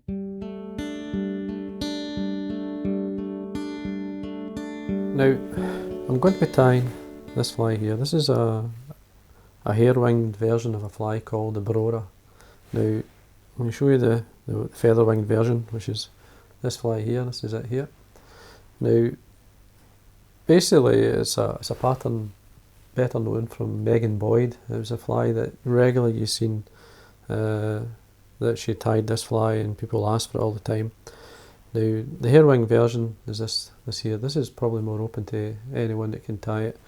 Now, I'm going to be tying this fly here. This is a hair-winged version of a fly called the Brora. Now, I'm going to show you the feather-winged version, which is this fly here. This is it here. Now, basically, it's a pattern better known from Megan Boyd. It was a fly that regularly you've seen that she tied this fly, and people ask for it all the time. Now, the hair-wing version is this here. This is probably more open to anyone that can tie it.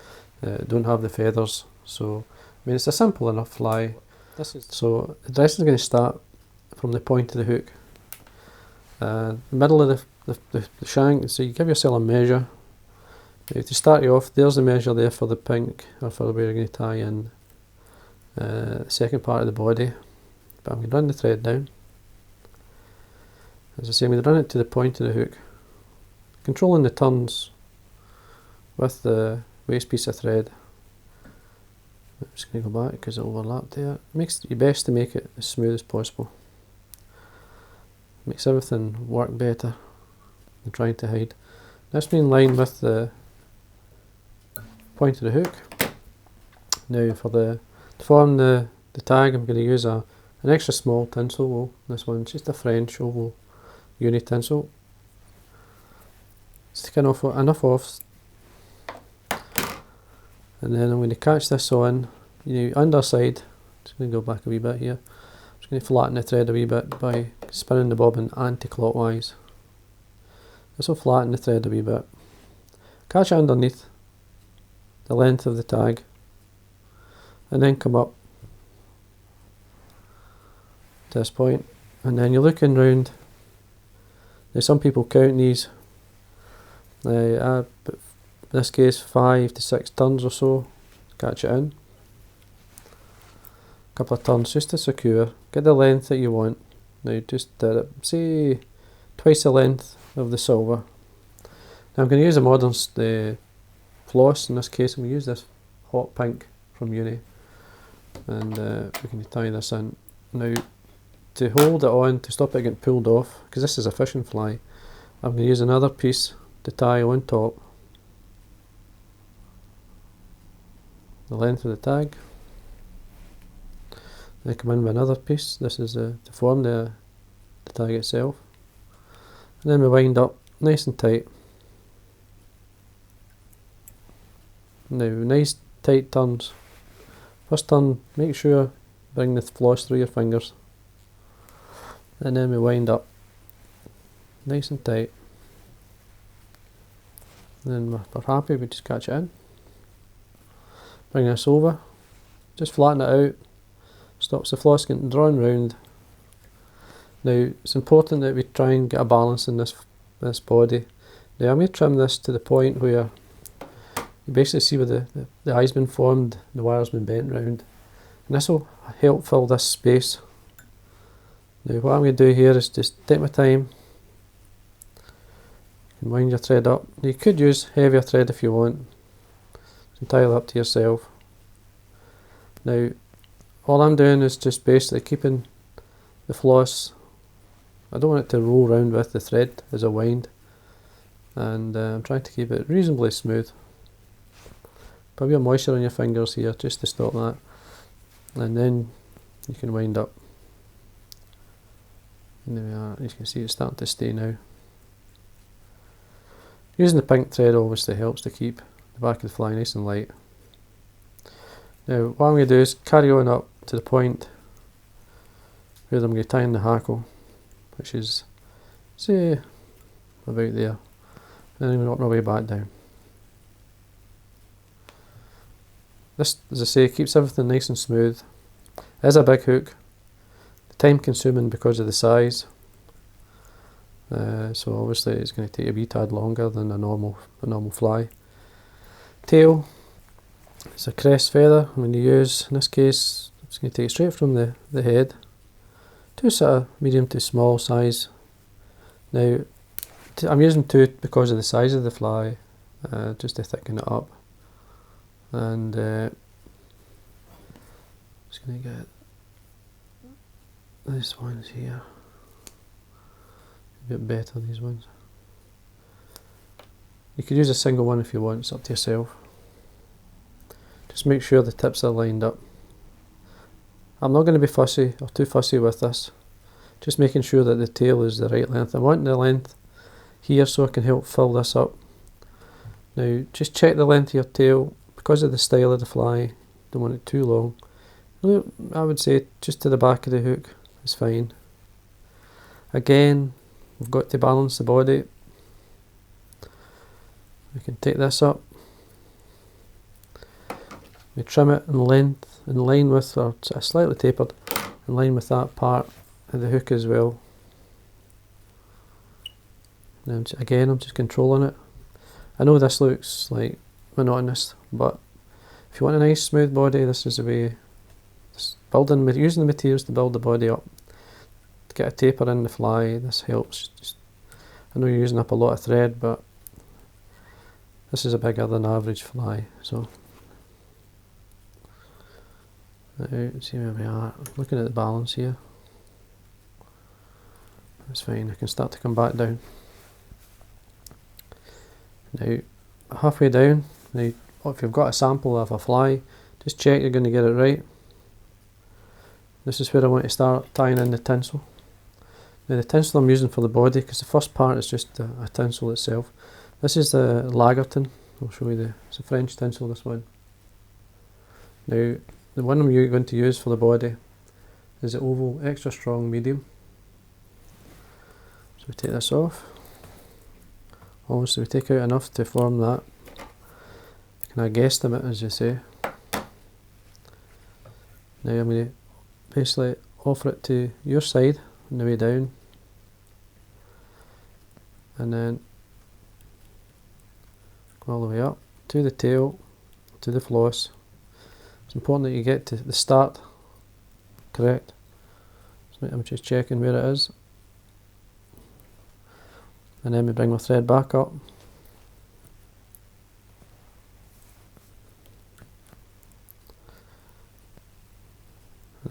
Don't have the feathers, so I mean it's a simple enough fly. So the dressing is going to start from the point of the hook, the middle of the shank. So you give yourself a measure. Now, to start you off, there's the measure there for the pink, or for where you're going to tie in the second part of the body. But I'm going to run the thread down. As I say, I'm going to run it to the point of the hook, controlling the turns with the waste piece of thread. I'm just going to go back because it overlapped there. It makes your best to make it as smooth as possible. Makes everything work better than trying to hide. That's me in line with the point of the hook. Now to form the tag, I'm going to use an extra small tinsel wool. This one's just a French oval Uni-Tinsel. Stick enough off, and then I'm going to catch this on, underside. Just going to go back a wee bit here. I'm just going to flatten the thread a wee bit by spinning the bobbin anti-clockwise. This will flatten the thread a wee bit. Catch it underneath the length of the tag, and then come up to this point, and then you're looking round. Now some people count these, but in this case 5 to 6 turns or so, catch it in. A couple of turns just to secure, get the length that you want. Now just say twice the length of the silver. Now I'm going to use a modern floss. In this case I'm going to use this hot pink from Uni, and we're going to tie this in. Now, to hold it on, to stop it getting pulled off, because this is a fishing fly, I'm going to use another piece to tie on top the length of the tag. Then come in with another piece. This is to form the tag itself, and then we wind up nice and tight. Now, nice tight turns. First turn, make sure bring the floss through your fingers, and then we wind up nice and tight. And then we're happy, we just catch it in. Bring this over, just flatten it out, stops the floss getting drawn round. Now it's important that we try and get a balance in this body. Now I'm going to trim this to the point where you basically see where the eye's been formed, the wire's been bent round, and this will help fill this space. Now what I'm going to do here is just take my time and wind your thread up. You could use heavier thread if you want, it's entirely up to yourself. Now all I'm doing is just basically keeping the floss, I don't want it to roll round with the thread as I wind, and I'm trying to keep it reasonably smooth. Put a bit of moisture on your fingers here just to stop that, and then you can wind up. And there we are, as you can see it's starting to stay now. Using the pink thread obviously helps to keep the back of the fly nice and light. Now what I'm going to do is carry on up to the point where I'm going to tie in the hackle, which is say about there, and then I'm going to work my way back down. This, as I say, keeps everything nice and smooth. It is a big hook, time consuming because of the size, so obviously it's going to take a wee tad longer than a normal fly. Tail, it's a crest feather I'm going to use. In this case I'm just going to take it straight from the head to sort of medium to small size. Now I'm using 2 because of the size of the fly, just to thicken it up, and just going to get this one here. a bit better, these ones. You could use a single one if you want, it's up to yourself. Just make sure the tips are lined up. I'm not going to be fussy or too fussy with this. Just making sure that the tail is the right length. I want the length here so I can help fill this up. Now just check the length of your tail. Because of the style of the fly, don't want it too long. I would say just to the back of the hook is fine. Again, we've got to balance the body. We can take this up. We trim it in length, in line with, or slightly tapered, in line with that part of the hook as well. Now again, I'm just controlling it. I know this looks like monotonous, but if you want a nice smooth body, this is the way. Using the materials to build the body up. To get a taper in the fly, this helps. I know you're using up a lot of thread, but this is a bigger than average fly, so. Now, see where we are. Looking at the balance here. That's fine, I can start to come back down. Now, halfway down, now if you've got a sample of a fly, just check you're going to get it right. This is where I want to start tying in the tinsel. Now the tinsel I'm using for the body, because the first part is just a tinsel itself. This is the Lagartun. I'll show you it's a French tinsel, this one. Now the one I'm going to use for the body is the oval extra strong medium. So we take this off. Obviously we take out enough to form that. Can I guesstimate, as you say. Now I'm going to basically offer it to your side on the way down, and then go all the way up to the tail, to the floss. It's important that you get to the start correct. So I'm just checking where it is, and then we bring my thread back up.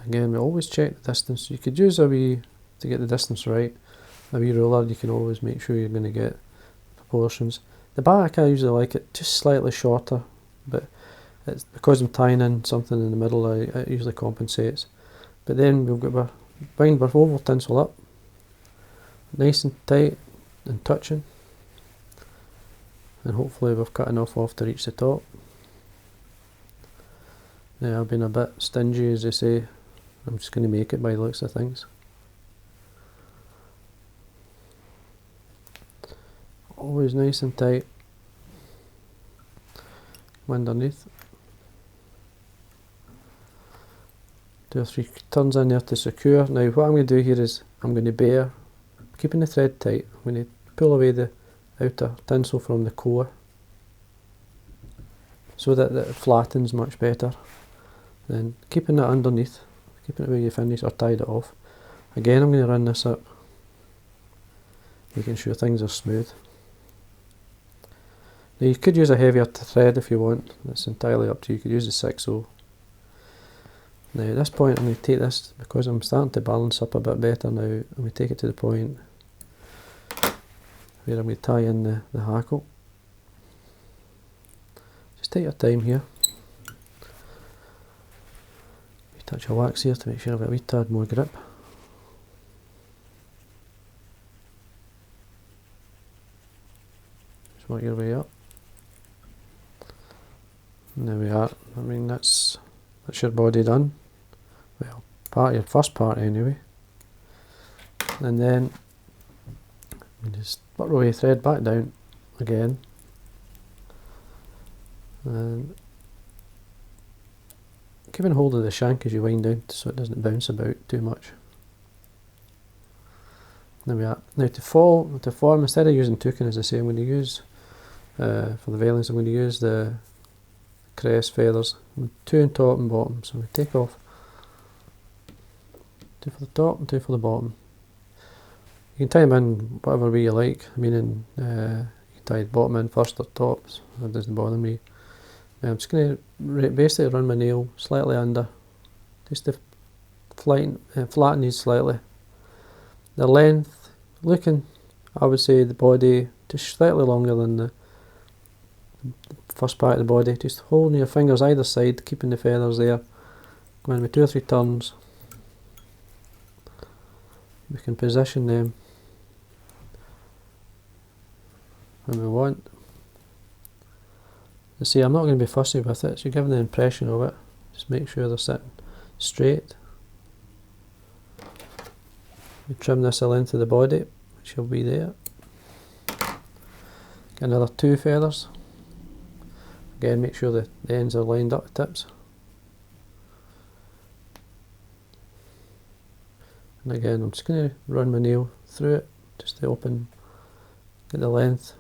Again, we always check the distance. You could use a wee, to get the distance right, a wee ruler. You can always make sure you're going to get proportions. The back, I usually like it just slightly shorter, but it's because I'm tying in something in the middle, it usually compensates. But then we've got bind our oval tinsel up, nice and tight and touching, and hopefully we've cut enough off to reach the top. Now I've been a bit stingy, as they say. I'm just going to make it by the looks of things. Always nice and tight. Come underneath. 2 or 3 turns in there to secure. Now what I'm going to do here is I'm going to bear, keeping the thread tight, I'm going to pull away the outer tinsel from the core so that it flattens much better. Then keeping it underneath, keeping it where you finish or tied it off. Again, I'm going to run this up, making sure things are smooth. Now you could use a heavier thread if you want, that's entirely up to you. You could use the 6/0. Now at this point I'm going to take this, because I'm starting to balance up a bit better now, I'm going to take it to the point where I'm going to tie in the hackle. Just take your time here. Touch of wax here to make sure I've got a wee tad more grip. Just work your way up. And there we are. I mean that's your body done. Well, your first part anyway. And then we just work our way thread back down again. And keeping hold of the shank as you wind down so it doesn't bounce about too much. There we are. Now to form, instead of using toucan, as I say, I'm going to use, for the veilings, I'm going to use the crest feathers, 2 on top and bottom. So we take off 2 for the top and 2 for the bottom. You can tie them in whatever way you like, meaning you can tie the bottom in first or tops, it doesn't bother me. I'm just going to basically run my nail slightly under, just to flatten these slightly. The length, looking I would say the body just slightly longer than the first part of the body, just holding your fingers either side, keeping the feathers there, going with 2 or 3 turns. We can position them when we want. You see, I'm not going to be fussy with it, so you're giving the impression of it. Just make sure they're sitting straight. We trim this the length of the body, which will be there. Get another 2 feathers. Again, make sure the ends are lined up, the tips. And again, I'm just going to run my nail through it, just to open, get the length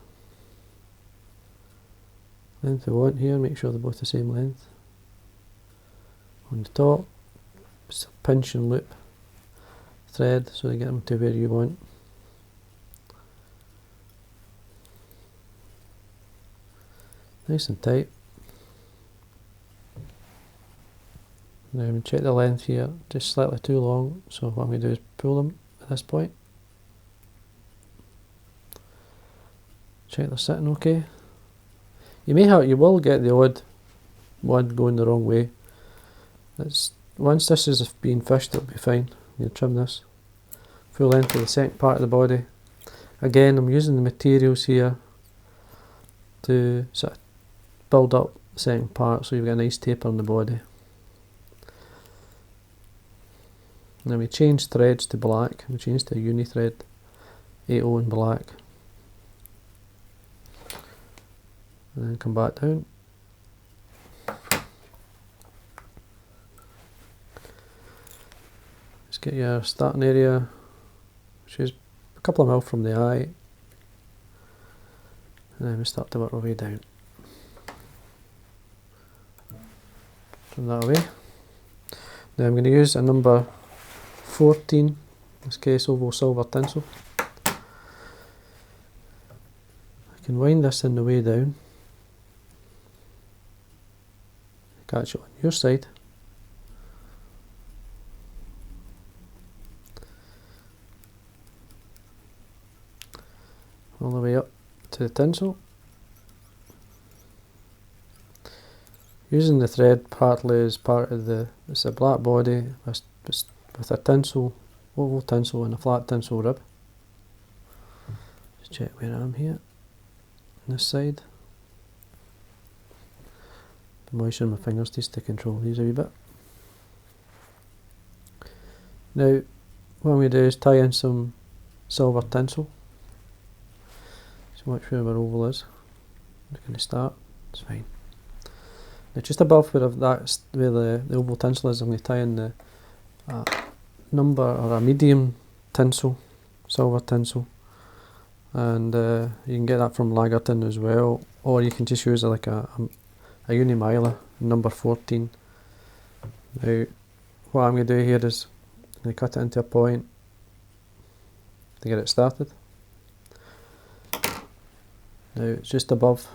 we want here, make sure they're both the same length. On the top, just pinch and loop thread so they get them to where you want. Nice and tight. Now we check the length here, just slightly too long, so what I'm going to do is pull them at this point. Check they're sitting okay. You will get the odd one going the wrong way. Once this is being fished, it'll be fine. You trim this full length of the second part of the body. Again, I'm using the materials here to sort of build up the second part, so you've got a nice taper on the body. Now we change threads to black. We change to a uni thread, 8/0 in black. And then come back down. Just get your starting area, which is a couple of mil from the eye. And then we start to work our way down. Turn that away. Now I'm going to use a number 14, in this case oval silver tinsel. I can wind this in the way down. Catch it on your side. All the way up to the tinsel. Using the thread partly as part of it's a black body with a tinsel, oval tinsel and a flat tinsel rib. Just check where I am here, on this side. Moisten my fingers just to control these a wee bit. Now, what I'm going to do is tie in some silver tinsel. Just watch where my oval is. I'm just going to start, it's fine. Now just above where the oval tinsel is, I'm going to tie in the number or a medium tinsel, silver tinsel. And you can get that from Lagartun as well, or you can just use like a Uni-Miler, number 14. Now, what I'm going to do here is I'm going to cut it into a point to get it started. Now it's just above.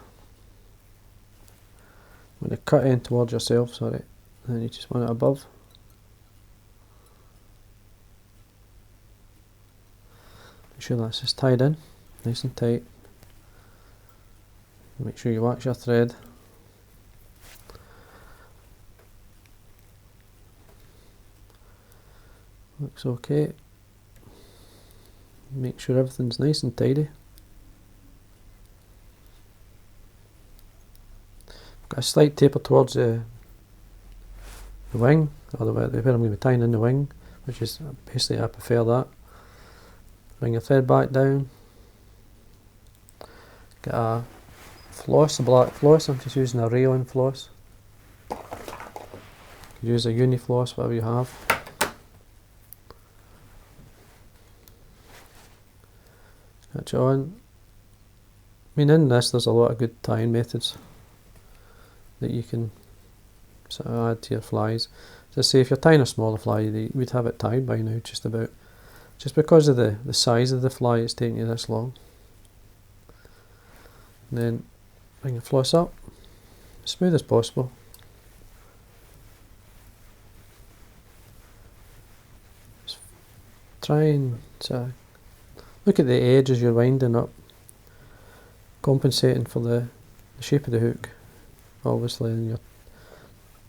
I'm going to cut in towards yourself, sorry, and then you just want it above. Make sure that's just tied in, nice and tight. Make sure you wax your thread. Looks okay. Make sure everything's nice and tidy. Got a slight taper towards the wing, or where I'm going to be tying in the wing, which is basically I prefer that. Bring your thread back down. Get a floss, a black floss. I'm just using a rayon floss. You can use a Uni-Floss, whatever you have. Catch it on. I mean, in this there's a lot of good tying methods that you can sort of add to your flies. So say if you're tying a smaller fly, you would have it tied by now, just about. Just because of the size of the fly, it's taking you this long. And then bring your floss up, as smooth as possible. Just try and look at the edge as you're winding up, compensating for the shape of the hook, obviously, and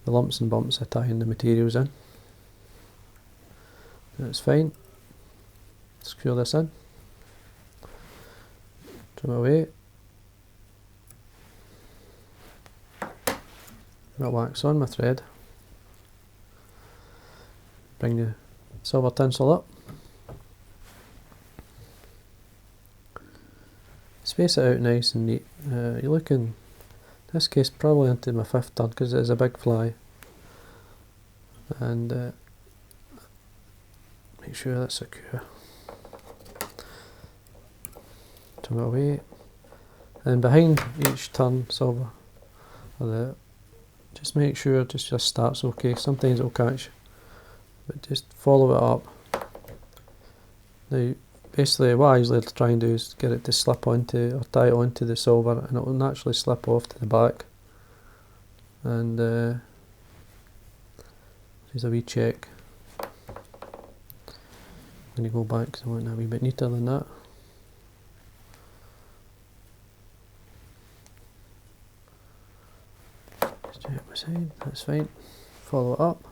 the lumps and bumps of tying the materials in. That's fine. Screw this in, trim away. Got wax on my thread. Bring the silver tinsel up. Space it out nice and neat. You're looking, in this case, probably into my 5th turn because it is a big fly. And make sure that's secure. Trim it away. And behind each turn silver, just make sure just your start's okay. Sometimes it'll catch, but just follow it up. Now, basically what I usually try and do is get it to slip onto, or tie it onto the silver, and it will naturally slip off to the back. And just a wee check. When you go back, because I want it a wee bit neater than that. Just check my side, that's fine. Follow it up.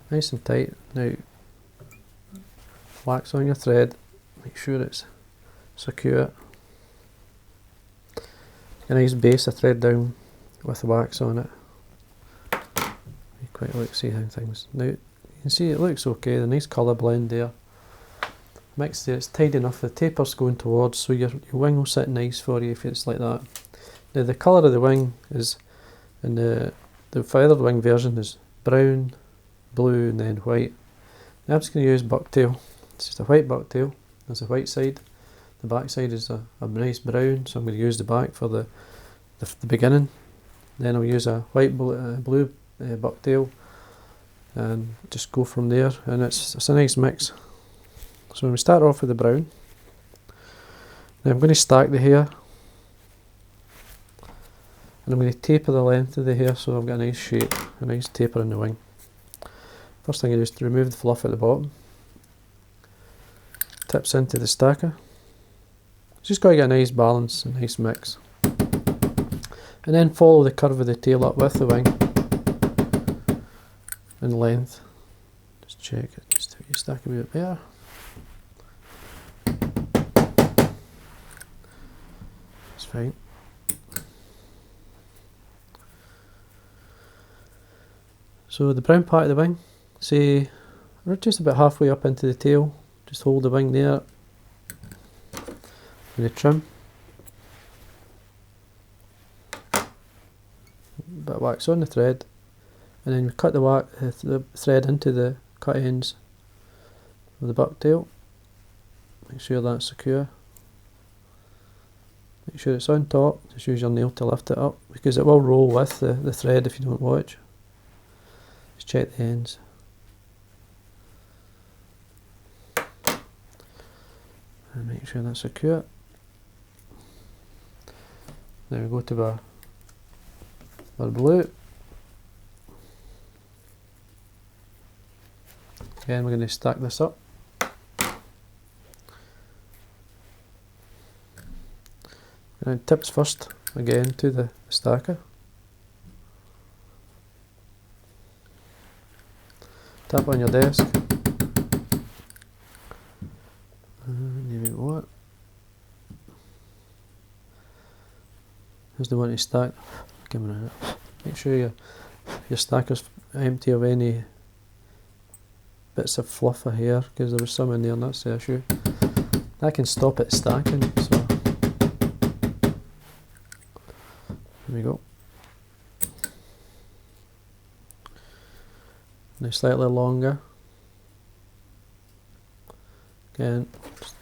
Nice and tight. Now, wax on your thread, make sure it's secure. A nice base of thread down with wax on it. You quite like to see how things. Now you can see it looks okay, the nice colour blend there. Mixed there, it's tight enough, the taper's going towards, so your wing will sit nice for you if it's like that. Now the colour of the wing is, in the feathered wing version is brown, blue and then white. Now I'm just going to use Bucktail. It's just a white Bucktail. There's a white side. The back side is a nice brown, so I'm going to use the back for the beginning. Then I'll use a white blue Bucktail and just go from there, and it's a nice mix. So when we start off with the brown, now I'm going to stack the hair, and I'm going to taper the length of the hair so I've got a nice shape, a nice taper in the wing. First thing I do is to remove the fluff at the bottom. Tips into the stacker. Just got to get a nice balance, a nice mix. And then follow the curve of the tail up with the wing in length. Just check it, just to stack a wee bit better. That's fine. So the brown part of the wing, say we're just about halfway up into the tail. Just hold the wing there and the trim. Bit of wax on the thread, and then we cut the thread into the cut ends of the bucktail. Make sure that's secure. Make sure it's on top. Just use your nail to lift it up because it will roll with the thread if you don't watch. Just check the ends. And make sure that's secure. Now we go to our blue. Again, we're going to stack this up. And tips first, again, to the stacker. Tap on your desk. What? Here's the one to stack. Give me a minute. Make sure your stacker's empty of any bits of fluff of hair, because there was some in there and that's the issue. That can stop it stacking, so there we go. Now slightly longer. Again, just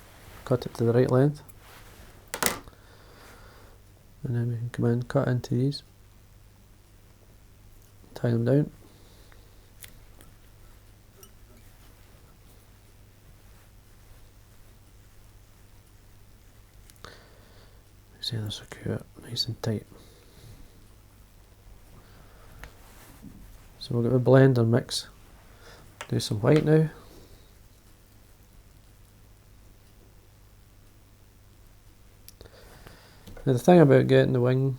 cut it to the right length, and then we can come in, cut into these, tie them down. See, they're secure, nice and tight. So we'll get the blend and mix. Do some white now. Now the thing about getting the wing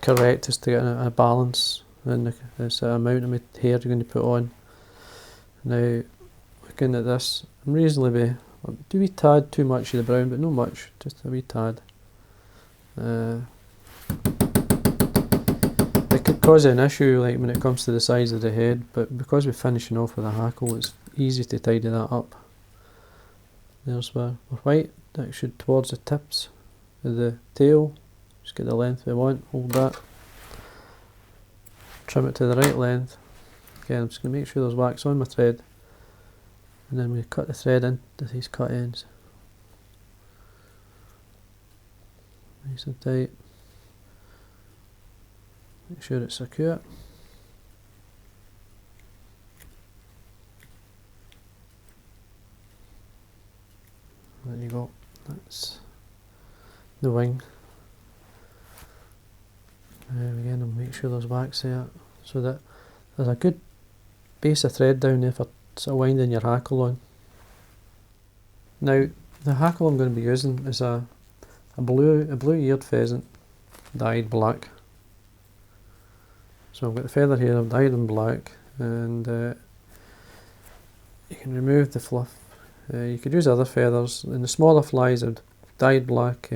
correct is to get a balance in the sort of amount of hair you're going to put on. Now, looking at this, I'm reasonably, do we tad too much of the brown, but not much, just a wee tad. It could cause an issue like when it comes to the size of the head, but because we're finishing off with a hackle, it's easy to tidy that up. There's where we're white, that should towards the tips of the tail. Just get the length we want, hold that. Trim it to the right length. Again, I'm just going to make sure there's wax on my thread. And then we cut the thread into these cut ends. Nice and tight. Make sure it's secure. There you go, that's the wing. Again, I'll make sure there's wax there so that there's a good base of thread down there for sort of winding your hackle on. Now, the hackle I'm going to be using is a blue-eared pheasant dyed black. So I've got the feather here, I've dyed them black, and you can remove the fluff. You could use other feathers. In the smaller flies, I've dyed black,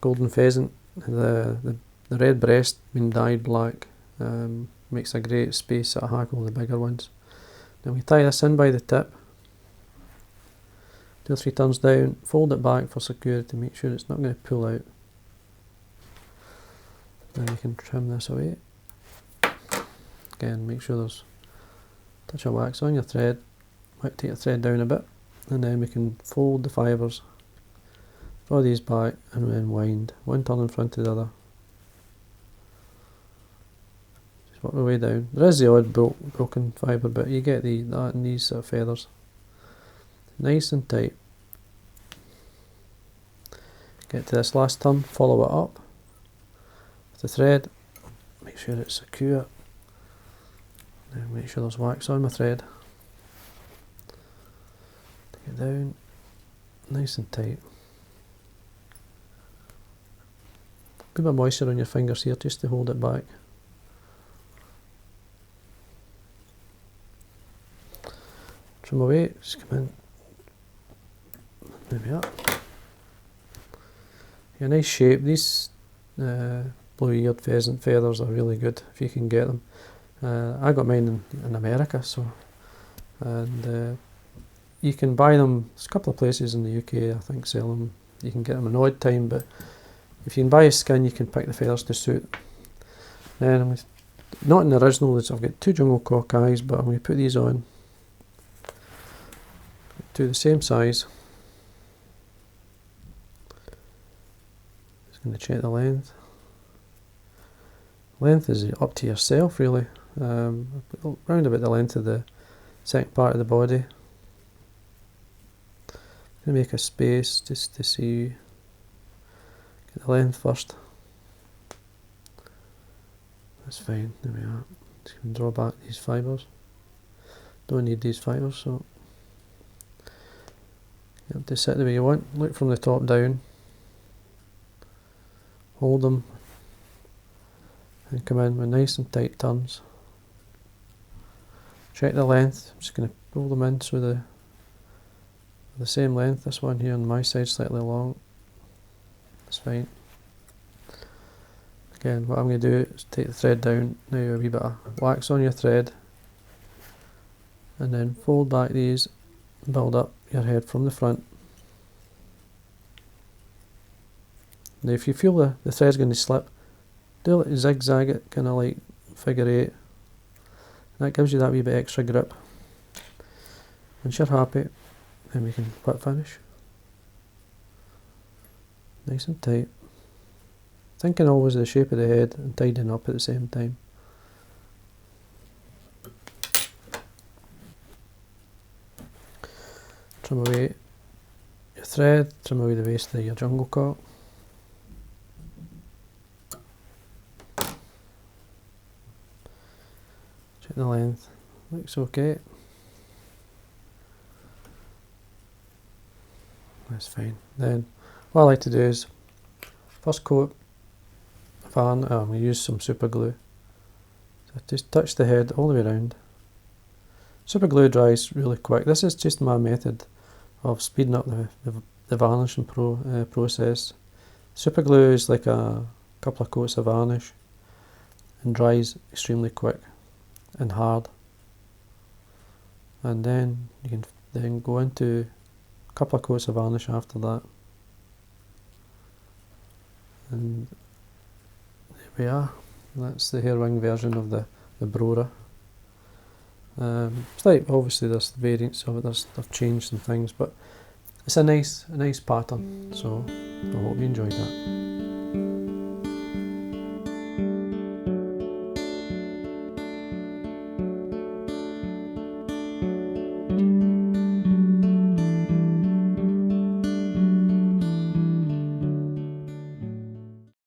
golden pheasant, the red breast being dyed black. Makes a great space at a hackle, the bigger ones. Then we tie this in by the tip, 2 or 3 turns down, fold it back for security to make sure it's not going to pull out. Then you can trim this away. Again, make sure there's a touch of wax on your thread. Might take the thread down a bit, and then we can fold the fibres, draw these back, and then wind. One turn in front of the other. Just work our way down. There is the odd broken fibre, but you get that in these sort of feathers. Nice and tight. Get to this last turn, follow it up with the thread, make sure it's secure, and make sure there's wax on my thread. Take it down, nice and tight. A bit of moisture on your fingers here just to hold it back. Trim away, just come in. Maybe up. A nice shape. These blue-eared pheasant feathers are really good if you can get them. I got mine in America, so, and you can buy them. There's a couple of places in the UK I think sell them. You can get them an odd time, but if you can buy a skin, you can pick the feathers to suit. Then I'm not in the original. I've got 2 jungle cock eyes, but I'm going to put these on to the same size. Going to check the length. Length is up to yourself really. Round about the length of the second part of the body. Going to make a space just to see. Get the length first. That's fine. There we are. Just going to draw back these fibres. Don't need these fibres, so you have to sit the way you want. Look from the top down. Hold them and come in with nice and tight turns. Check the length. I'm just going to pull them in so they're the same length. This one here on my side slightly long. That's fine. Again, what I'm going to do is take the thread down. Now a wee bit of wax on your thread, and then fold back these and build up your head from the front. Now if you feel the thread's going to slip, do like zigzag it, kind of like figure 8. That gives you that wee bit extra grip. Once you're happy, then we can clip finish. Nice and tight. Thinking always of the shape of the head and tidying up at the same time. Trim away your thread, trim away the waist of your jungle cock. Check the length, looks okay. That's fine. Then what I like to do is first coat, I'm going to use some super glue. So just touch the head all the way around. Super glue dries really quick. This is just my method of speeding up the varnishing process. Super glue is like a couple of coats of varnish and dries extremely quick and hard. And then you can then go into a couple of coats of varnish after that. And there we are. That's the Hairwing version of the Brora. It's like, obviously there's variants of it, they've changed some things, but it's a nice pattern, so I hope you enjoyed that.